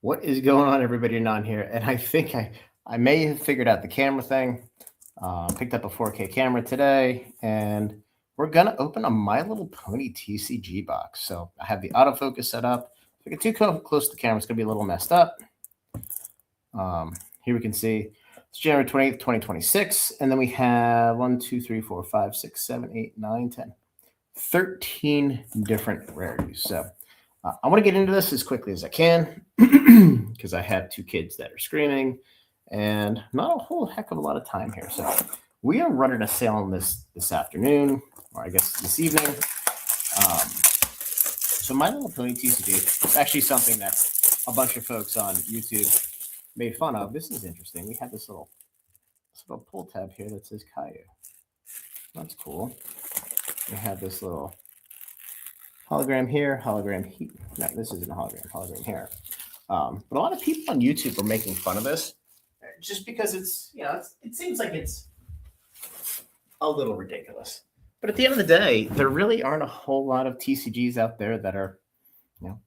What is going on, everybody? Non here, and I think I may have figured out the camera thing. Picked up a 4K camera today, and we're gonna open a My Little Pony TCG box. So I have the autofocus set up. If I get too close to the camera, it's gonna be a little messed up. Here we can see it's January 28th, 2026, and then we have 1, 2, 3, 4, 5, 6, 7, 8, 9, 10, 13 different rarities. So I want to get into this as quickly as I can because I have 2 kids that are screaming and not a whole heck of a lot of time here. So we are running a sale on this afternoon, or I guess this evening. So My Little Pony TCG is actually something that a bunch of folks on YouTube made fun of. This is interesting. We have this little pull tab here that says Caillou. That's cool. We have this little hologram here, hologram here. No, this isn't a hologram here. But a lot of people on YouTube are making fun of this just because it seems like it's a little ridiculous. But at the end of the day, there really aren't a whole lot of TCGs out there that are,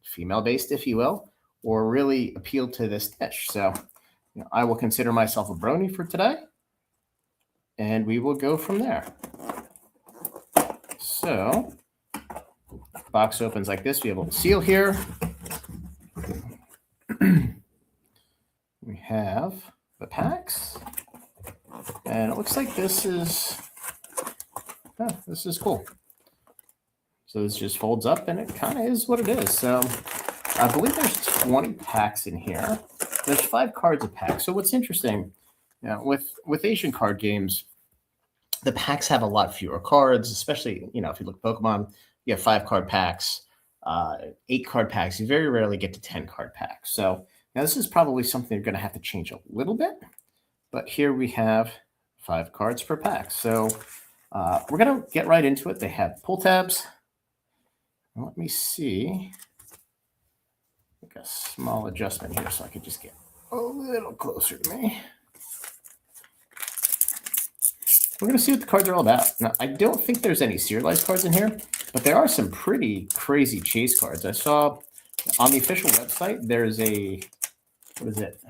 female-based, if you will, or really appeal to this niche. So, I will consider myself a brony for today, and we will go from there. So, box opens like this. We have a little seal here. We have the packs, and it looks like this is cool. So this just folds up, and it kind of is what it is. So I believe there's 20 packs in here. There's 5 cards a pack. So what's interesting, with Asian card games, the packs have a lot fewer cards, especially, if you look at Pokemon, you have 5 card packs, 8 card packs. You very rarely get to 10 card packs. So now this is probably something you're going to have to change a little bit. But here we have 5 cards per pack. So we're going to get right into it. They have pull tabs. Let me see. Make a small adjustment here so I could just get a little closer to me. We're going to see what the cards are all about. Now, I don't think there's any serialized cards in here, but there are some pretty crazy chase cards. I saw on the official website, there's a, what is it?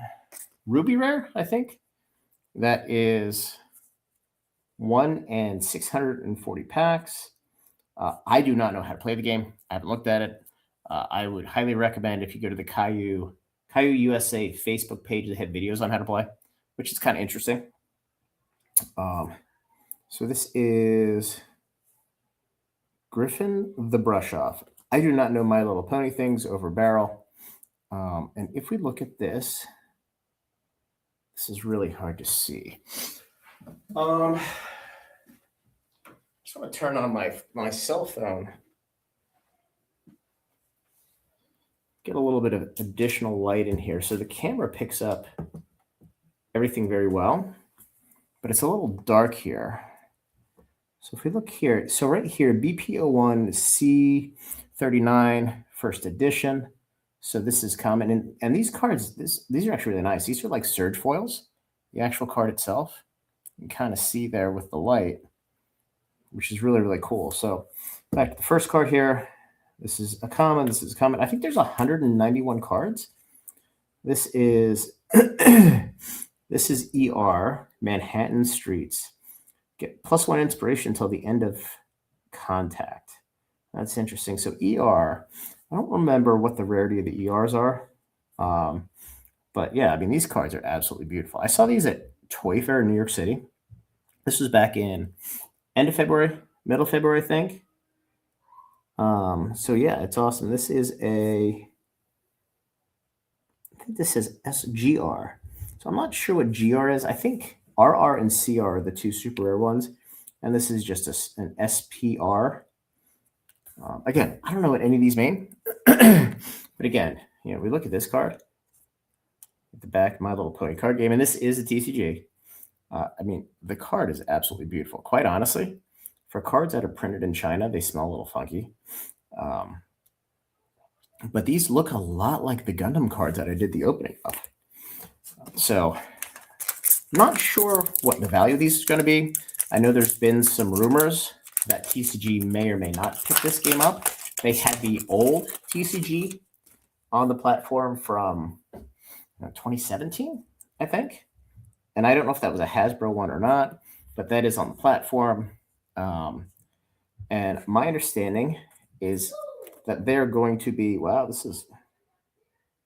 Ruby Rare, I think. That is 1 in 640 packs. I do not know how to play the game. I haven't looked at it. I would highly recommend if you go to the Caillou USA Facebook page, they have videos on how to play, which is kind of interesting. So this is Griffin the Brush Off. I do not know My Little Pony things over barrel. And if we look at this, this is really hard to see. Just want to turn on my cell phone. Get a little bit of additional light in here. So the camera picks up everything very well, but it's a little dark here. So if we look here, so right here, BPO1 C39 first edition. So this is common. And these cards, these are actually really nice. These are like surge foils, the actual card itself. You can kind of see there with the light, which is really, really cool. So back to the first card here. This is a common. This is a common. I think there's 191 cards. This is this is ER, Manhattan Streets. Get +1 inspiration until the end of contact. That's interesting. So ER, I don't remember what the rarity of the ERs are. But yeah, I mean, these cards are absolutely beautiful. I saw these at Toy Fair in New York City. This was back in end of February, middle of February, I think. So yeah, it's awesome. This is I think this is SGR. So I'm not sure what GR is. I think RR and CR are the 2 super rare ones. And this is just an SPR. Again, I don't know what any of these mean. But again, we look at this card at the back, My Little Pony card game, and this is a TCG. I mean, the card is absolutely beautiful. Quite honestly, for cards that are printed in China, they smell a little funky. But these look a lot like the Gundam cards that I did the opening of. So, not sure what the value of these is going to be. I know there's been some rumors that TCG may or may not pick this game up. They had the old TCG on the platform from, 2017, I think. And I don't know if that was a Hasbro one or not, but that is on the platform. And my understanding is that they're going to be, wow, this is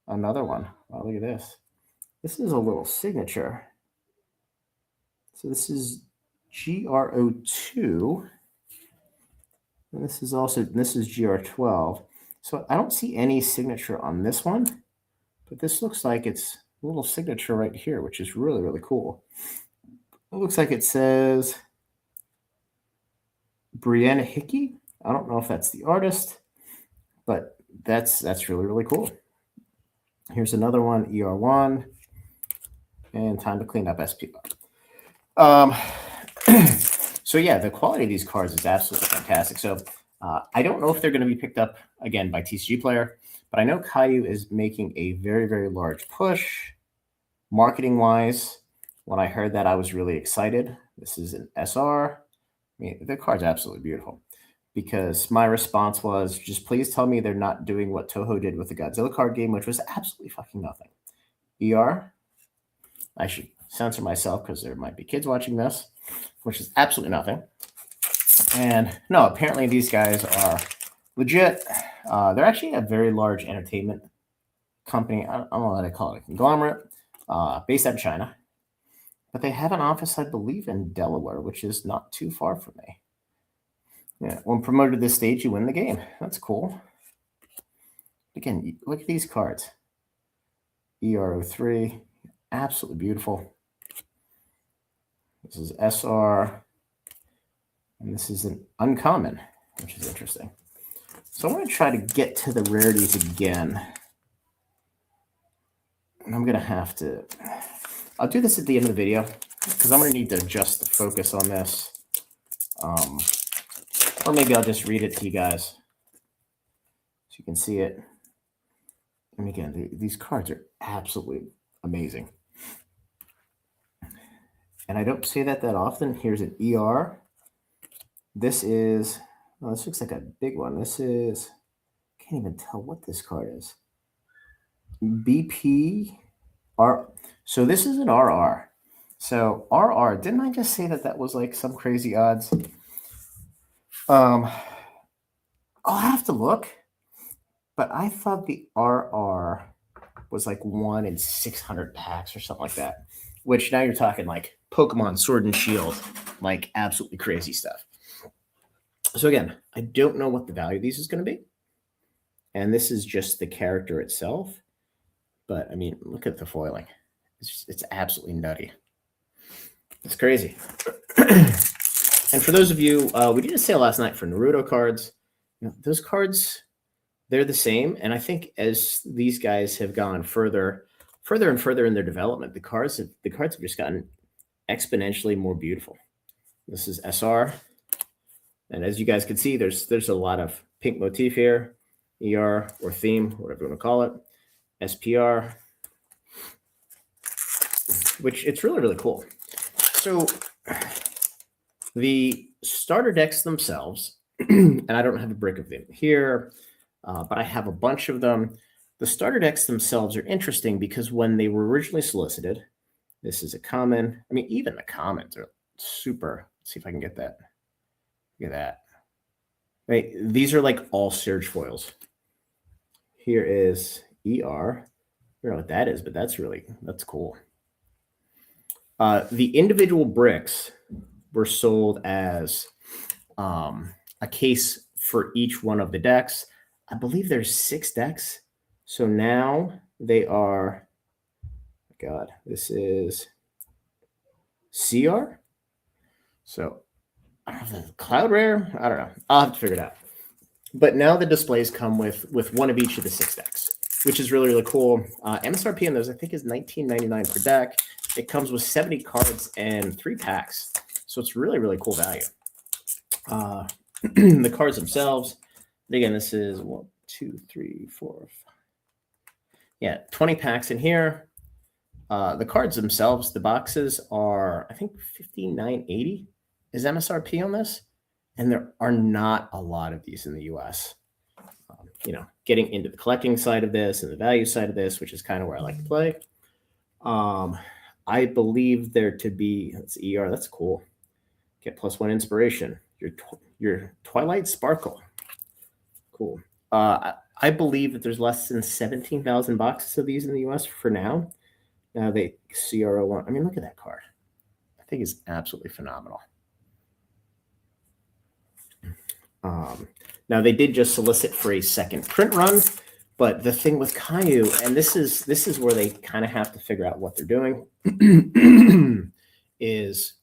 another one. Wow, look at this. This is a little signature. So this is GR02. And this is GR12. So I don't see any signature on this one, but this looks like it's a little signature right here, which is really, really cool. It looks like it says Brianna Hickey. I don't know if that's the artist, but that's really, really cool. Here's another one, ER1, and time to clean up SP. So yeah, the quality of these cards is absolutely fantastic. So I don't know if they're going to be picked up again by TCG Player, but I know Caillou is making a very, very large push marketing-wise. When I heard that, I was really excited. This is an SR. I mean, the card's absolutely beautiful, because my response was, just please tell me they're not doing what Toho did with the Godzilla card game, which was absolutely fucking nothing. ER. I should censor myself because there might be kids watching this, which is absolutely nothing. And no, apparently these guys are legit. They're actually a very large entertainment company. I don't know what I call it, a conglomerate, based out of China. But they have an office, I believe, in Delaware, which is not too far from me. Yeah, when promoted to this stage, you win the game. That's cool. Again, look at these cards. ER03, absolutely beautiful. This is SR, and this is an uncommon, which is interesting. So I'm going to try to get to the rarities again. And I'm going to have to... I'll do this at the end of the video, because I'm going to need to adjust the focus on this. Or maybe I'll just read it to you guys so you can see it. And again, these cards are absolutely amazing. And I don't say that often. Here's an ER. This is, oh, this looks like a big one. This is, can't even tell what this card is. BP R. So this is an RR. So RR, didn't I just say that was like some crazy odds? I'll have to look, but I thought the RR was like 1 in 600 packs or something like that, which now you're talking like Pokemon Sword and Shield, like absolutely crazy stuff. So again, I don't know what the value of these is going to be. And this is just the character itself. But I mean, look at the foiling. It's absolutely nutty. It's crazy. And for those of you, we did a sale last night for Naruto cards. You know, those cards, they're the same. And I think as these guys have gone further and further in their development, the cards have just gotten exponentially more beautiful. This is SR. And as you guys can see, there's a lot of pink motif here, ER or theme, whatever you want to call it, SPR, which it's really, really cool. So the starter decks themselves, and I don't have a brick of them here, but I have a bunch of them. The starter decks themselves are interesting because when they were originally solicited, this is a common. I mean, even the commons are super. Let's see if I can get that. Look at that. Right, these are like all surge foils. Here is ER. I don't know what that is, but that's cool. The individual bricks were sold as a case for each one of the decks. I believe there's 6 decks. So now they are, God, this is CR. So I don't know, Cloud Rare. I don't know. I'll have to figure it out. But now the displays come with one of each of the 6 decks, which is really, really cool. MSRP on those, I think, is $19.99 per deck. It comes with 70 cards and 3 packs. So it's really, really cool value. The cards themselves, again, this is 1, 2, 3, 4, 5. Yeah, 20 packs in here. The cards themselves, the boxes are, I think, $59.80 is MSRP on this. And there are not a lot of these in the US. You know, getting into the collecting side of this and the value side of this, which is kind of where I like to play. I believe there to be, that's ER, that's cool. Get +1 inspiration. Your Twilight Sparkle. Cool. I believe that there's less than 17,000 boxes of these in the US for now. Now they CRO1. I mean, look at that card. I think it's absolutely phenomenal. Now they did just solicit for a second print run, but the thing with Caillou, and this is where they kind of have to figure out what they're doing, is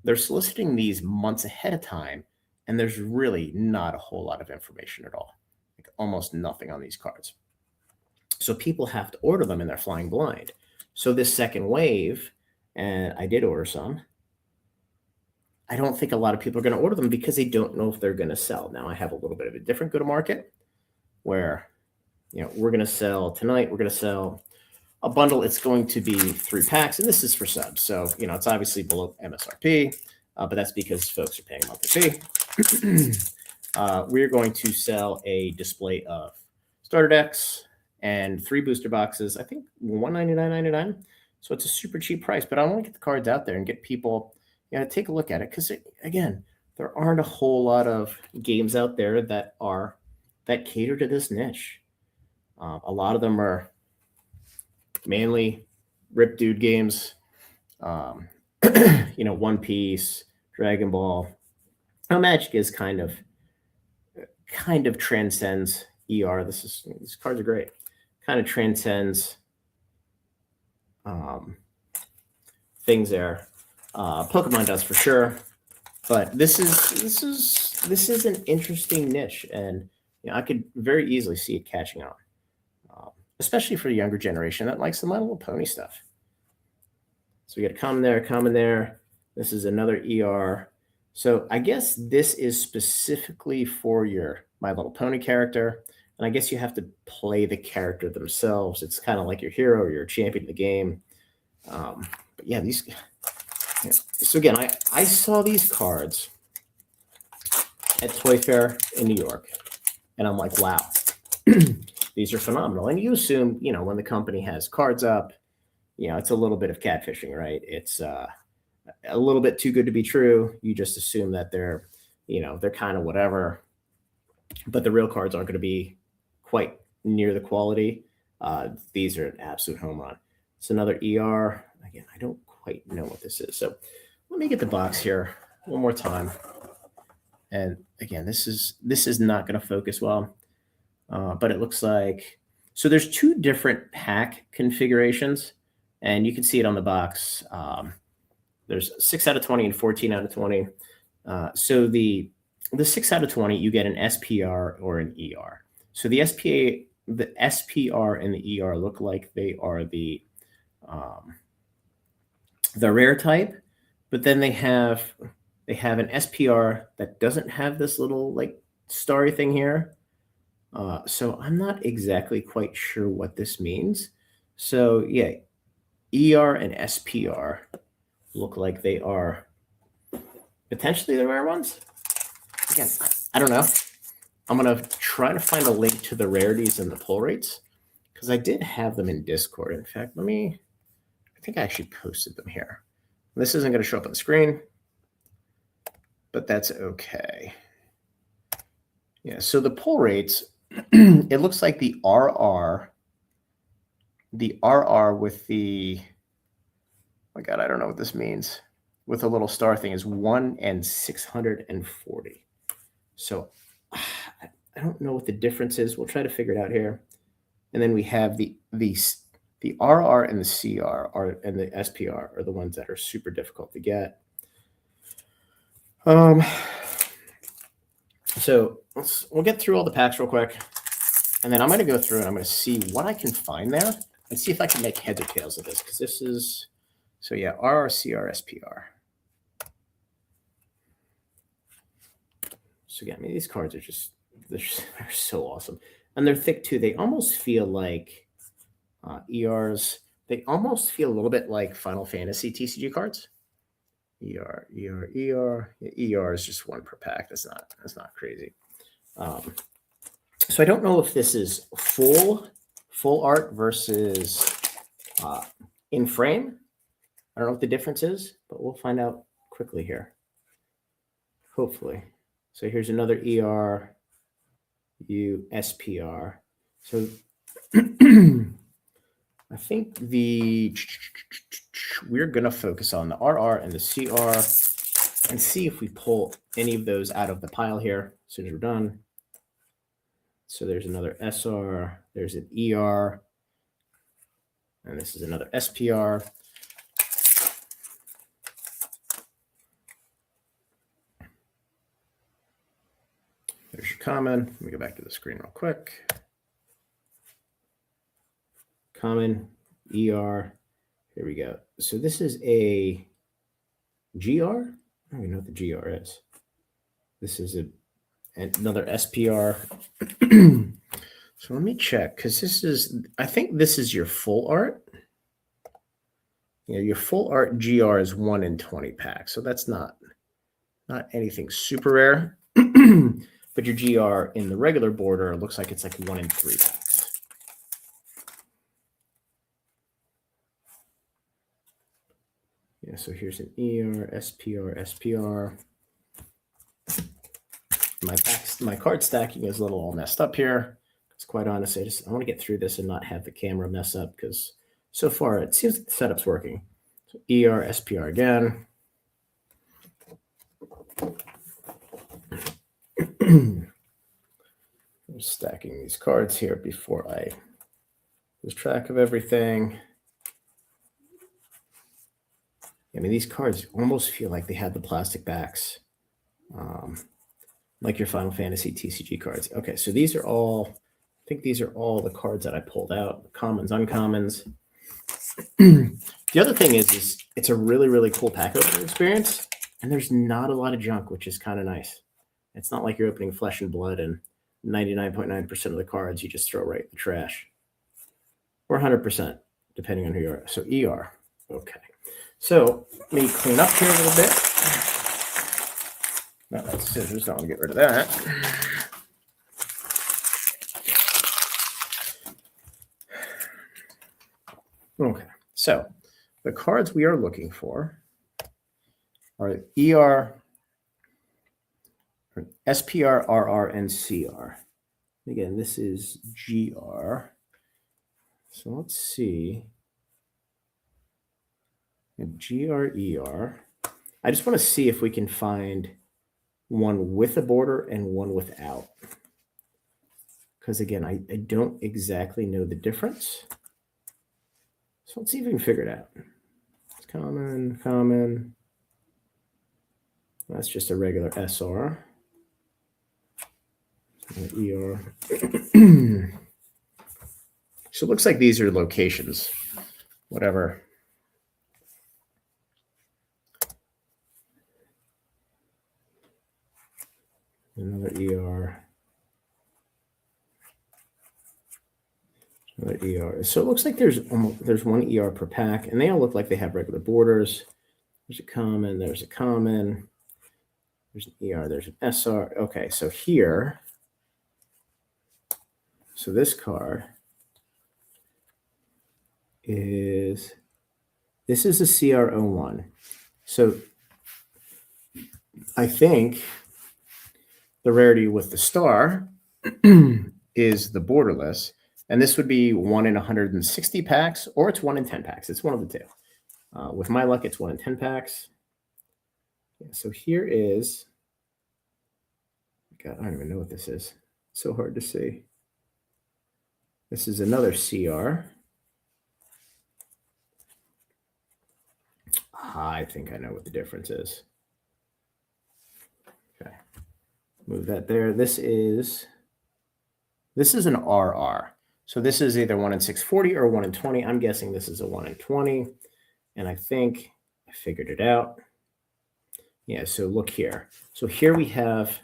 they're soliciting these months ahead of time, and there's really not a whole lot of information at all, like almost nothing on these cards. So people have to order them, and they're flying blind. So this second wave, and I did order some, I don't think a lot of people are going to order them because they don't know if they're going to sell. Now I have a little bit of a different go-to-market where, we're going to sell tonight. We're going to sell a bundle. It's going to be 3 packs, and this is for subs. So, it's obviously below MSRP, but that's because folks are paying a monthly fee. We're going to sell a display of starter decks and 3 booster boxes. I think $199.99. So it's a super cheap price, but I want to get the cards out there and get people take a look at it, because again, there aren't a whole lot of games out there that cater to this niche. A lot of them are mainly Rip Dude games, One Piece, Dragon Ball. Now Magic is kind of transcends ER. These cards are great. Kind of transcends things there. Pokemon does for sure, but this is an interesting niche, and I could very easily see it catching on, especially for the younger generation that likes the My Little Pony stuff. So we got a common there. This is another ER. So I guess this is specifically for your My Little Pony character, and I guess you have to play the character themselves. It's kind of like your hero or your champion of the game. But yeah, these. So again, I saw these cards at Toy Fair in New York, and I'm like, wow, these are phenomenal. And you assume, when the company has cards up, it's a little bit of catfishing, right? It's a little bit too good to be true. You just assume that they're kind of whatever, but the real cards aren't going to be quite near the quality. These are an absolute home run. It's another ER. Again, I don't quite know what this is. So let me get the box here one more time. And again, this is not going to focus well, but it looks like, so there's 2 different pack configurations, and you can see it on the box. There's 6 out of 20 and 14 out of 20. So the 6 out of 20, you get an SPR or an ER. So the SPR and the ER look like they are the rare type, but then they have an SPR that doesn't have this little like starry thing here. So I'm not exactly quite sure what this means. So yeah, ER and SPR look like they are potentially the rare ones. Again, I don't know. I'm going to try to find a link to the rarities and the pull rates, because I did have them in Discord. In fact, I think I actually posted them here. This isn't going to show up on the screen, but that's okay. Yeah, so the pull rates, it looks like the RR with the, oh my God, I don't know what this means, with a little star thing is 1 in 640. So I don't know what the difference is. We'll try to figure it out here. And then we have the RR and the CR and the SPR are the ones that are super difficult to get. So we'll get through all the packs real quick, and then I'm going to go through and I'm going to see what I can find there and see if I can make heads or tails of this, because this is, so yeah, RR, CR, SPR. So again, these cards are they're so awesome, and they're thick too. They almost feel like ERs. They almost feel a little bit like Final Fantasy TCG cards. ER. ER is just 1 per pack. That's not crazy. So I don't know if this is full art versus In frame, I don't know what the difference is, but we'll find out quickly here. Hopefully. So here's another ER, U, SPR. So I think we're going to focus on the RR and the CR and see if we pull any of those out of the pile here as soon as we're done. So there's another SR, there's an ER, and this is another SPR. There's your common. Let me go back to the screen real quick. Common, ER. Here we go. So this is a GR. I don't even know what the GR is. This is another SPR. So let me check, because I think this is your full art. Your full art GR is 1 in 20 packs. So that's not anything super rare. But your GR in the regular border looks like it's like 1 in 3 packs. Yeah, so here's an ER, SPR, SPR. My card stacking is a little all messed up here. It's quite honest. I want to get through this and not have the camera mess up, because so far it seems like the setup's working. So ER, SPR again. I'm stacking these cards here before I lose track of everything. I mean, these cards almost feel like they have the plastic backs, like your Final Fantasy TCG cards. Okay, so these are all, I think these are all the cards that I pulled out, commons, uncommons. The other thing is it's a really, really cool pack opening experience, and there's not a lot of junk, which is kind of nice. It's not like you're opening Flesh and Blood and 99.9% of the cards you just throw right in the trash. Or 100%, depending on who you are. So ER. Okay. So let me clean up here a little bit. No, that's scissors. Don't want to get rid of that. Okay. So the cards we are looking for are ER, SPR, RR, and CR. Again, this is GR. So let's see. GR, I just want to see if we can find one with a border and one without. Because again, I don't exactly know the difference. So let's see if we can figure it out. It's common, common. That's just a regular SR. ER. So it looks like these are locations, whatever. Another ER. Another ER. So it looks like there's one ER per pack, and they all look like they have regular borders. There's a common, there's a common, there's an ER, there's an SR. Okay, so here, so this card is, this is a CR01. So I think the rarity with the star is the borderless, and this would be 1 in 160 packs, or it's 1 in 10 packs. It's one of the two. With my luck, it's 1 in 10 packs. Yeah, so here is, God, I don't even know what this is. It's so hard to see. This is another CR. I think I know what the difference is. Okay, move that there. This is an RR. So this is either 1 in 640 or 1 in 20. I'm guessing this is a 1 in 20. And I think I figured it out. Yeah, so look here. So here we have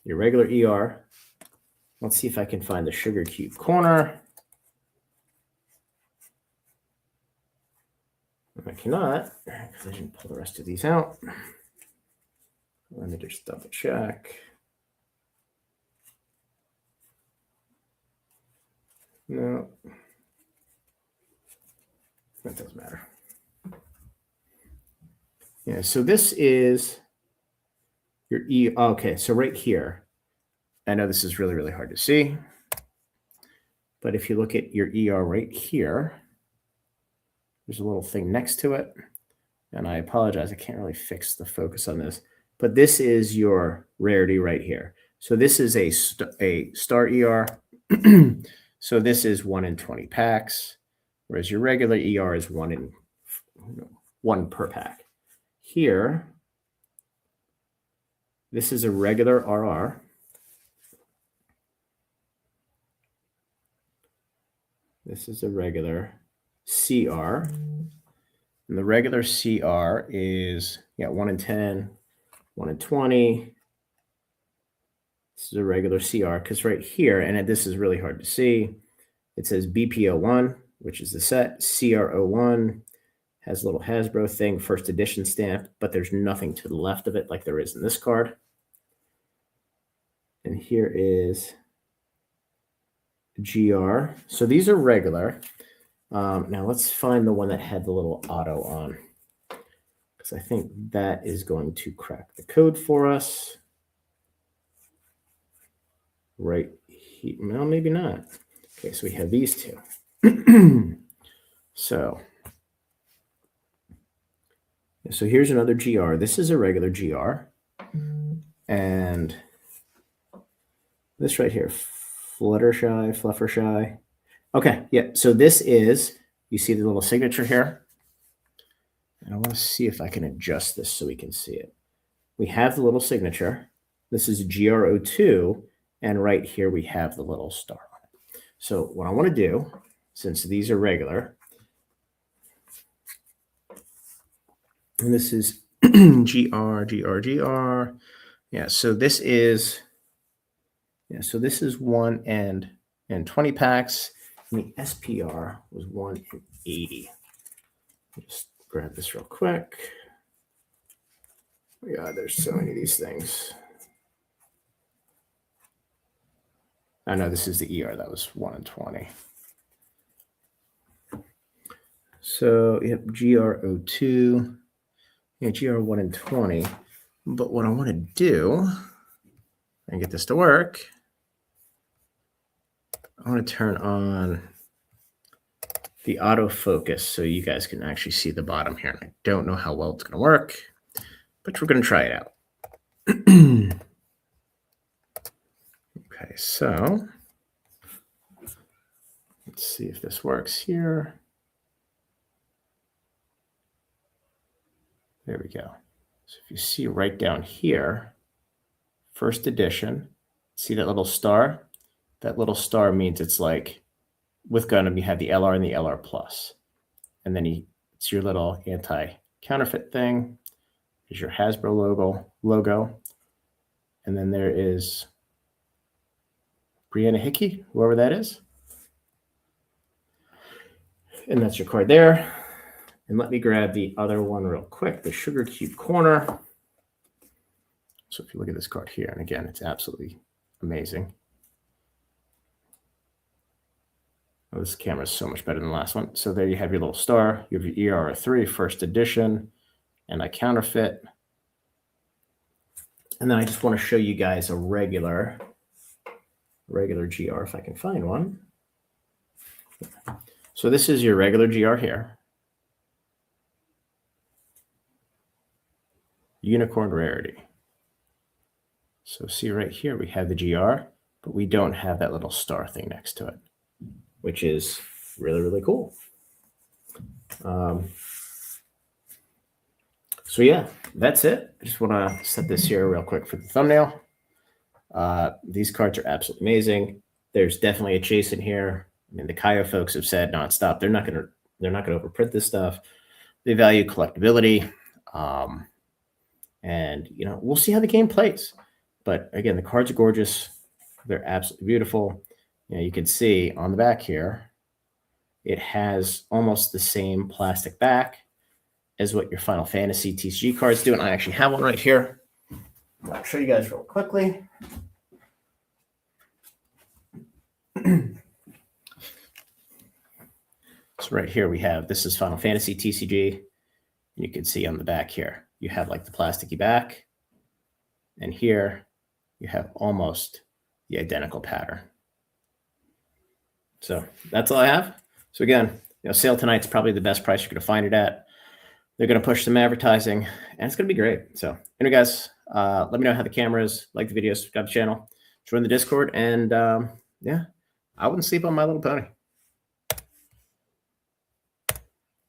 your regular ER. Let's see if I can find the sugar cube corner. I cannot, because I didn't pull the rest of these out. Let me just double check. No. That doesn't matter. Yeah, so this is your E. Okay, so right here, I know this is really, really hard to see, but if you look at your ER right here, there's a little thing next to it. And I apologize, I can't really fix the focus on this, but this is your rarity right here. So this is a star ER. So this is 1 in 20 packs, whereas your regular ER is 1 per pack. Here, this is a regular RR. This is a regular CR. And the regular CR is 1 in 10, 1 in 20. This is a regular CR because right here, and this is really hard to see, it says BPO1, which is the set. CR01 has a little Hasbro thing, first edition stamp, but there's nothing to the left of it like there is in this card. And here is GR. So these are regular. Now let's find the one that had the little auto on, because I think that is going to crack the code for us. Right here. No, maybe not. Okay, so we have these two. So here's another GR. This is a regular GR. And this right here, Fluttershy. Okay, yeah, so this is, you see the little signature here? And I want to see if I can adjust this so we can see it. We have the little signature. This is GR02, and right here we have the little star on it. So what I want to do, since these are regular, and this is GR. Yeah, so this is 1 and 20 packs. And the SPR was 1 in 80. Just grab this real quick. Oh yeah, there's so many of these things. I know this is the ER. That was 1 in 20. So yep, GR02. Yeah, GR1 in 20. But what I want to do and get this to work, I want to turn on the autofocus so you guys can actually see the bottom here. I don't know how well it's going to work, but we're going to try it out. Okay, so let's see if this works here. There we go. So if you see right down here, first edition, see that little star? That little star means it's like, with Gundam, you have the LR and the LR plus. And then it's your little anti-counterfeit thing. There's your Hasbro logo. And then there is Brianna Hickey, whoever that is. And that's your card there. And let me grab the other one real quick, the Sugar Cube Corner. So if you look at this card here, and again, it's absolutely amazing. Oh, this camera is so much better than the last one. So there you have your little star. You have your ER3, first edition, and I counterfeit. And then I just want to show you guys a regular GR if I can find one. So this is your regular GR here. Unicorn rarity. So see right here, we have the GR, but we don't have that little star thing next to it, which is really, really cool. So yeah, that's it. I just want to set this here real quick for the thumbnail. These cards are absolutely amazing. There's definitely a chase in here. I mean, the Kaio folks have said nonstop, they're not going to overprint this stuff. They value collectability. And, you know, we'll see how the game plays. But again, the cards are gorgeous. They're absolutely beautiful. You know, you can see on the back here, it has almost the same plastic back as what your Final Fantasy TCG cards do. And I actually have one right here. I'll show you guys real quickly. So So right here we have, this is Final Fantasy TCG. You can see on the back here, you have like the plasticky back. And here you have almost the identical pattern. So that's all I have. So again, sale tonight's probably the best price you're going to find it at. They're going to push some advertising, and it's going to be great. So anyway, guys, let me know how the camera is. Like the video, subscribe to the channel, join the Discord, and yeah, I wouldn't sleep on My Little Pony.